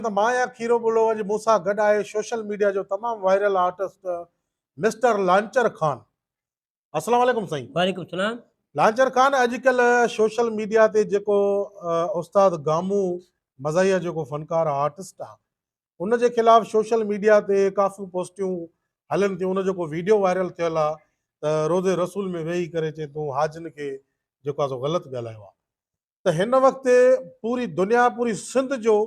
माया खीरो बुलो अज मूसा गड आए सोशल मीडिया जो तमाम viral artist mister launcher Khan. अस्सलाम वालेकुम साईं। वालेकुम सलाम। लांचर खान अजकल सोशल मीडिया ते जेको उस्ताद गामू मज़ाहिया जेको फनकार आर्टिस्ट आ उन जे खिलाफ़ सोशल मीडिया ते काफ़ी पोस्टियूं हलन थियूं। उन जेको वीडियो वायरल थियल आहे त रोज़े रसूल में वेही करे चए तूं हाजिन के जेको आहे सो ग़लति ॻाल्हायो आहे। त हिन वक़्तु पूरी दुनिया पूरी सिंध जो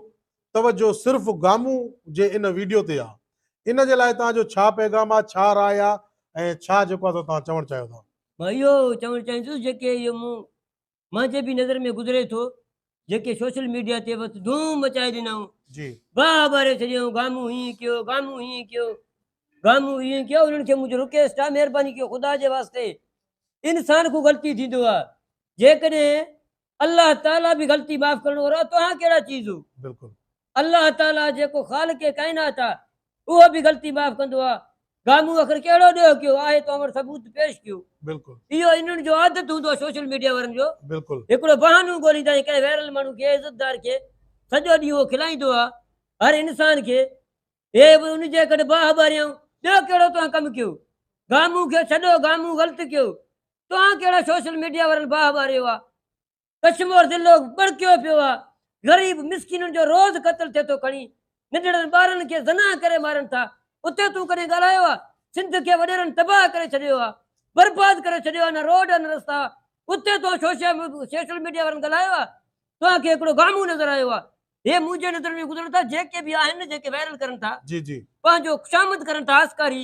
तवजो सिर्फ़ गामू जे इन वीडियो ते आहे। इन जे लाइ तव्हांजो छा पैगाम आहे, छा राय आहे ऐं छा जेको आहे तव्हां चवणु चाहियो था? मां इहो चवणु चाहींदुसि जेके इहो मुंहिंजे बि नज़र में गुज़रे थो, जेके सोशल मीडिया ते बसि धूम मचाए ॾिनऊं, जी वाह भरे छॾियऊं, गामू हीअं कयो, गामू हीअं कयो, गामू हीअं कयो। उन्हनि खे मुंहिंजो रिक्वेस्ट आहे, महिरबानी कयो ख़ुदा जे वास्ते, इंसान को ग़लती थींदो आहे, जेकॾहिं अलाह ताला बि ग़लती माफ़ करणु वारो आहे, तव्हां कहिड़ा चीज़ हो? बिल्कुलु। अलाह ताला जेको ख़ालिक़ काइनात आहे उहो बि ग़लती माफ़ कंदो आहे। गामू आख़िर कहिड़ो ॾियो कयो आहे, तो वटि सबूत पेश कयो। बिल्कुलु इहो इन्हनि जो आदत हूंदो आहे सोशल मीडिया वारनि जो। बिल्कुलु हिकिड़ो बहानो ॻोल्हींदा आहिनि कंहिं वायरल माण्हू खे, इज़तदार खे, सॼो ॾींहुं उहो खिलाईंदो आहे हर इंसान खे। हे बि उनजे करे बाह बारियऊं, ॿियो कहिड़ो तव्हां कमु कयो? गामू खे छॾो, गामू ग़लति कयो, तव्हां कहिड़ा सोशल मीडिया वारनि बाह बारियो आहे? कश्मीर ज़िलो बड़कियो पियो आहे, ग़रीब मिसकिननि जो रोज़ क़त्ल थिए थो, खणी नंढड़नि ॿारनि खे ज़ना करे मारनि था, उते तूं कॾहिं ॻाल्हायो आहे? सिंध खे वॾेरनि तबाह करे छॾियो आहे, बर्बाद करे छॾियो आहे, न रोड न रस्ता, उते तो सोशल मीडिया वारनि ॻाल्हायो आहे? तव्हांखे हिकिड़ो गामू नज़र आयो आहे? हे मुंहिंजे नज़र में गुज़रनि था, जेके बि आहिनि जेके वायरल करनि था, जी जी पंहिंजो ख़ुशामद करनि था, आस्कारी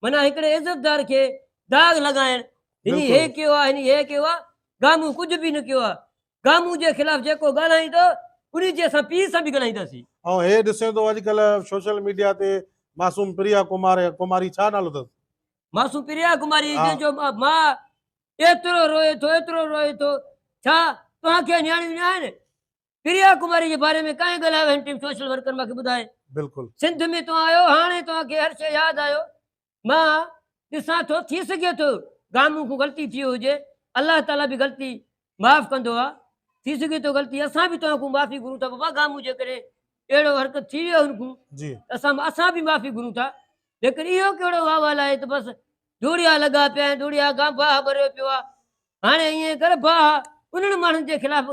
माना हिकिड़े इज़तदार खे दाग़ लॻाइनि, हिन हे कयो आहे, हिन हे कयो आहे। गामू कुझु बि न कयो आहे। गामू जे ख़िलाफ़ जेको ॻाल्हाईंदो उन जे असां पीउ सां बि ॻाल्हाईंदासीं। ऐं हे ॾिसे थो अॼुकल्ह सोशल मीडिया ते मासूम प्रिया कुमारी छा नालो अथसि? मासूम प्रिया कुमारी, हा। जंहिंजो मां एतिरो रोए थो, एतिरो रोए थो, छा तव्हांखे नियाणियूं न आहिनि? प्रिया कुमारी जे बारे में कांई ॻाल्हायो हिन टीम सोशल वर्कर मूंखे ॿुधाए। बिल्कुलु सिंध में तव्हां आयो, हाणे तव्हांखे हर शइ यादि आयो। मां ॾिसां थो, थी सघे थो गामू को ग़लती थी हुजे, अलाह ताला बि ग़लती माफ़ कंदो आहे, थी सघे थो ग़लती। असां बि तव्हां खां माफ़ी घुरूं था, बाबा गामू जे करे अहिड़ो हरकत थी वियो हुनखां, जी असां बि माफ़ी घुरूं था। लेकिन इहो कहिड़ो अहवालु आहे त बसि धूड़िया लॻा पिया आहिनि, धूड़िया बाह भरियो पियो आहे। हाणे ईअं करे बाह उन्हनि माण्हुनि जे ख़िलाफ़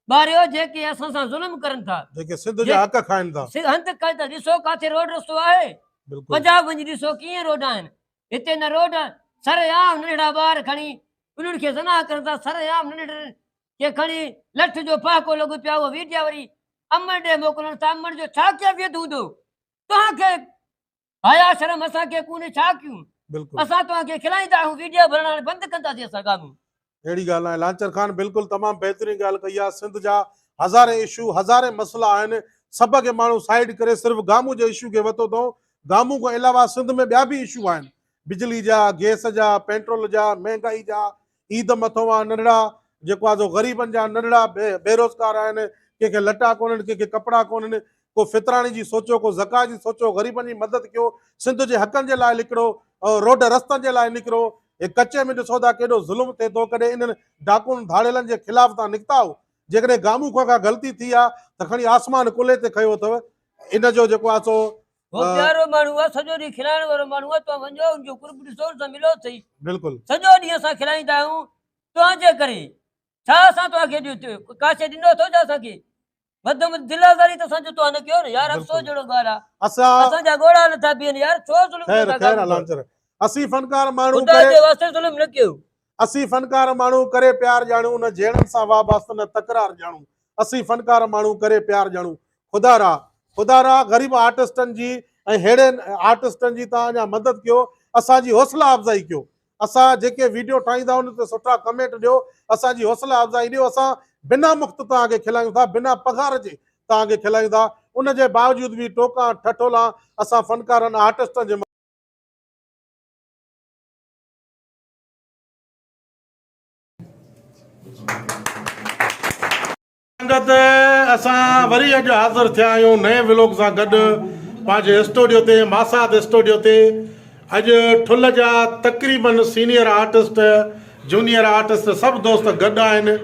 ॿारियो जेके असां सां ज़ुल्म करनि था, जेके सिंध जा हक़ खाइनि था। हंध खाइनि था। ॾिसो काथे रोड रस्तो आहे? बिल्कुलु पंजाब वञी ॾिसो कीअं रोड आहिनि, हिते न रोड, सरेआम नंढड़ा ॿार खणी उन्हनि खे ज़ना करनि था, सरेआम नंढड़नि खे खणी लठ जो पहाको लॻो पिया, उहो वीडिया वरी अमन ॾे मोकिलनि था। अमन जो छा कैफ़ियत हूंदो? तव्हांखे हया शर्म असांखे कोन्हे, छा कयूं? बिल्कुलु असां तव्हांखे खिलाईंदा आहियूं, वीडियो भरणु बंदि कंदासीं असां गामू। अहिड़ी ॻाल्हि आहे। लांचर खान बिल्कुलु तमामु बहितरीन ॻाल्हि कई आहे। सिंध जा हज़ारे इशू, हज़ारे मसइला आहिनि, सभ खे माण्हू साइड करे सिर्फ़ु गामू जे इशू खे वरितो अथऊं। गामू खां अलावा सिंध में ॿिया बि इशू आहिनि, बिजली जा, गैस जा, पेट्रोल जा, महांगाई जा, ईद मथो आहे, नंढड़ा जेको आहे सो ग़रीबनि जा नंढड़ा बेरोज़गार आहिनि, कंहिंखे लटा कोन्हनि, कंहिंखे कपिड़ा कोन्हनि। को फितराणी जी सोचो, को ज़कात जी सोचो, ग़रीबनि जी मदद कयो, सिंध जे हक़नि जे लाइ निकिरो, रोड रस्तनि जे लाइ निकिरो। हे कचे में ॾिसो था केॾो ज़ुल्म थिए थो। कॾहिं इन्हनि डाकुनि धाड़ेलनि जे ख़िलाफ़ तव्हां निकिता हो, जेकॾहिं गामू खां का ग़लती थी आहे त खणी आसमान कुल्हे ते खयो अथव। इन जो जेको आहे सो वो प्यारो माण्हू आहे, सॼो ॾींहुं खिलाइण वारो माण्हू आहे। तव्हां वञो उनजो कुर्ब ॾिसो, सां मिलो सही। बिल्कुलु सॼो ॾींहुं असां खिलाईंदा आहियूं तव्हांजे करे। छा असां तव्हांखे ॾियो का शइ ॾिनो अथव छा असांखे? वधि में दिल आज़ारी त असांजो तव्हां न कयो न यार, अफ़सोस जहिड़ो ॻाल्हि आहे। असांजा ॻोड़ा नथा बीहनि यार, छो ज़ुल्म ख़ैर था ख़ैर लांचर असी फनकार माण्हू ख़ुदा जे वास्ते ज़ुल्म न कयो। असी फनकार माण्हू करे प्यार ॼाणूं, न जहिड़नि सां वाबस्तु न तकरार ॼाणूं। असी फनकार माण्हू करे प्यार ॼाणूं। ख़ुदा रा ग़रीब आर्टिस्टनि जी ऐं अहिड़े आर्टिस्टनि जी तव्हां अञा मदद कयो, असांजी हौसला अफ़ज़ाई कयो। असां जेके वीडियो ठाहींदा उन ते सुठा कमेंट ॾियो, असांजी हौसला अफ़ज़ाई ॾियो। असां बिना मुफ़्त तव्हांखे खिलायूं था, बिना पघार जे तव्हांखे खिलायूं था। उन जे बावजूद बि टोका ठठोला असां फनकारनि आर्टिस्टनि जे संगत असां वरी अॼु हाज़िर थिया आहियूं नए व्लॉग सां गॾु पंहिंजे स्टूडियो ते, मासाद स्टूडियो ते। अॼु ठुल जा तक़रीबन सीनियर आर्टिस्ट, जूनियर आर्टिस्ट सभु दोस्त गॾु आहिनि,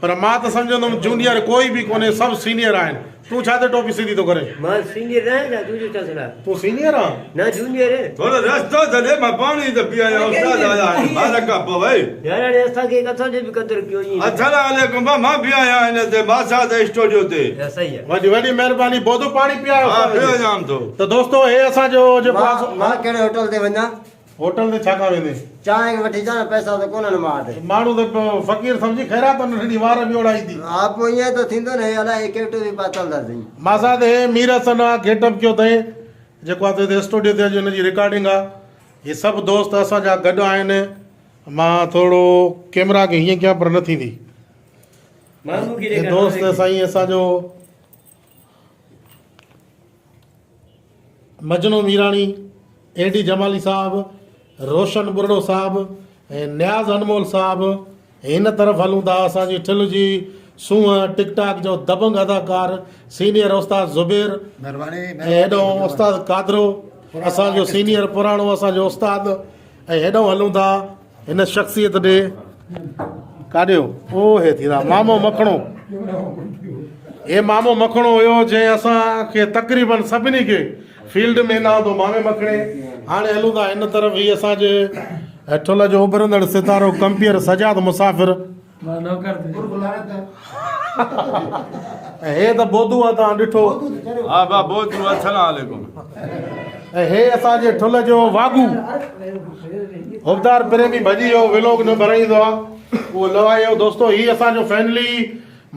पर मां त सम्झंदुमि जूनियर कोई बि कोन्हे, सभु सीनियर आहिनि। तू छाते टोपी सीधी तो करे मां सीनियर है ना तुझे चसड़ा तू सीनियर आ ना जूनियर है थोड़ा रास्ता दे मैं पानी तो पिया या उस्ताद आया है बारक का पवे यार ऐसा के कथा जे भी कदर क्यों ही अस्सलाम वालेकुम मां भी आया है ने बासा दे स्टूडियो ते सही है वडी वडी मेहरबानी बोधो पानी पियायो हां पियो जाम तो दोस्तों हे असा जो मां केड़े होटल ते वञा होटल ने छा का वेंदे चांहि वठी जा न पैसा तो कोन मार दे माण्हू तो फ़कीर सम्झी खैरात नंढड़ी वार बि ओड़ाई थी आप ईअं तो थींदो न अलाए केट बि पातल था सही मासा ते मीर हसन गेटअप कयो अथई जेको आहे हिते स्टूडियो ते अॼु हुनजी रिकॉर्डिंग आहे ये सभु दोस्त असांजा गॾु आहिनि मां थोरो कैमरा खे हीअं कयां पर न थींदी मामू की ये दोस्त साईं असांजो मजनू मीराणी एडी जमाली साहब रोशन बुरड़ो साहब ऐं न्याज़ अनमोल साहब हिन तरफ़ हलूं था असांजी ठिल जी सूंहं टिकटाक जो दबंग अदाकार सीनियर उस्ताद ज़ुबैर ऐं हेॾो उस्ताद कादरो असांजो सीनियर पुराणो असांजो उस्ताद ऐं हेॾो हलूं था हिन शख़्सियत ॾे काॾियो ओ हे थी रहा मामो मखणो हे मामो मखणो हुयो जंहिं असांखे तक़रीबन सभिनी खे फील्ड में न हूंदो मामे मखणे हाणे हलूं था हिन तरफ़ ही असांजे ठुल जो उभरंदड़ सितारो कंपियर सजाद मुसाफ़िर ऐं हे त बोधू आहे तव्हां ॾिठो हां बा बहुत अस्सलाम वालेकुम ऐं हे असांजे ठुल जो वागू उबदार प्रेमी भॼी वियो विलोक न भराईंदो आहे उहो लवायो दोस्तो ही असांजो फैमिली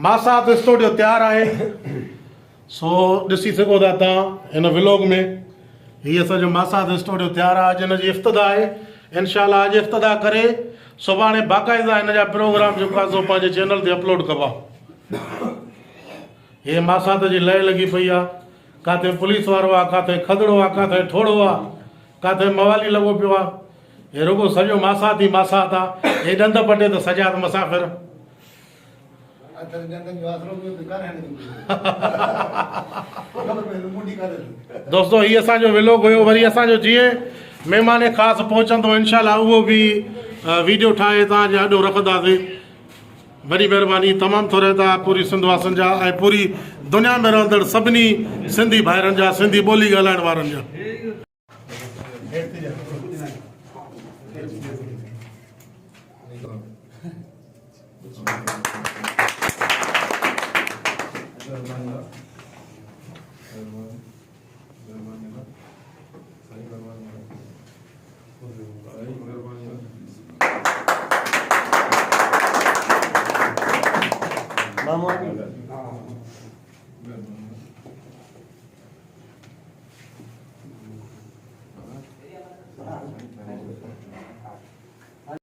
मासात स्टूडियो तयारु आहे सो ॾिसी सघो था तव्हां हिन विलोग में हीअ असांजो मासात स्टूडियो तयारु आहे अॼु हिनजी इफ़्तिदा आहे इनशाला अॼु इफ़्तिदा करे सुभाणे बाक़ाइदा हिन जा प्रोग्राम जेको आहे सो पंहिंजे चैनल ते अपलोड कबा हे मासात जी लय लॻी पई आहे किथे पुलिस वारो आहे किथे खदड़ो आहे किथे ठोड़ो आहे किथे मवाली लॻो पियो आहे हे रुगो सॼो मासात ई मासात आहे हे ॾंद पटे त सजाद मुसाफ़िर दोस्तो ही असांजो विलोग हुयो वरी असांजो जीअं महिमान ख़ासि पहुचंदो इनशाला उहो बि वीडियो ठाहे तव्हांजे आॾो रखंदासीं वॾी महिरबानी तमामु थोरे था पूरी सिंध वासियुनि जा ऐं पूरी दुनिया में रहंदड़ सभिनी सिंधी भाइरनि जा सिंधी ॿोली ॻाल्हाइण वारनि जा मामू